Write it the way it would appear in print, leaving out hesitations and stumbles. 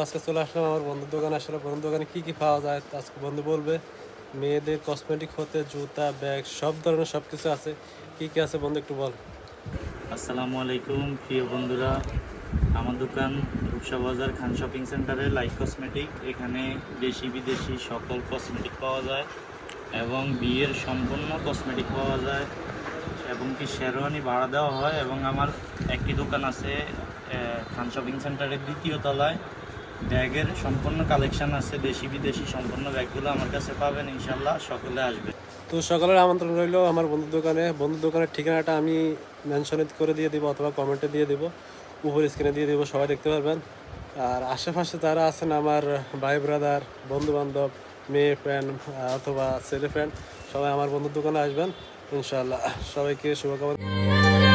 আজকে চলে আসলাম আমার বন্ধুর দোকানে। আসলে বন্ধুর দোকানে কী কী পাওয়া যায় আজকে বন্ধু বলবে। মেয়েদের কসমেটিক হতে জুতা, ব্যাগ, সব ধরনের সব কিছু আছে। কী কী আছে বন্ধু একটু বল। আসসালামু আলাইকুম প্রিয় বন্ধুরা, আমার দোকান রূপসা বাজার খান শপিং সেন্টারে লাইক কসমেটিক। এখানে দেশি বিদেশি সকল কসমেটিক পাওয়া যায় এবং বিয়ের সম্পূর্ণ কসমেটিক পাওয়া যায় এবং কি শেরওয়ানি ভাড়া দেওয়া হয়। এবং আমার একটি দোকান আছে খান শপিং সেন্টারের দ্বিতীয় তলায়। ব্যাগের সম্পূর্ণ কালেকশন আছে, দেশি বিদেশি সম্পূর্ণ ব্যাগগুলো আমার কাছে পাবেন, ইনশাল্লাহ সকলে আসবে। তো সকলের আমন্ত্রণ রইল আমার বন্ধুর দোকানে। বন্ধুর দোকানের ঠিকানাটা আমি মেনশনে করে দিয়ে দিব অথবা কমেন্টে দিয়ে দিব, উপর স্ক্রিনে দিয়ে দিব, সবাই দেখতে পারবেন। আর আশেপাশে যারা আছেন আমার ভাই ব্রাদার, বন্ধুবান্ধব, মেয়ে ফ্রেন্ড অথবা ছেলে ফ্রেন্ড, সবাই আমার বন্ধুর দোকানে আসবেন ইনশাআল্লাহ। সবাইকে শুভকামনা।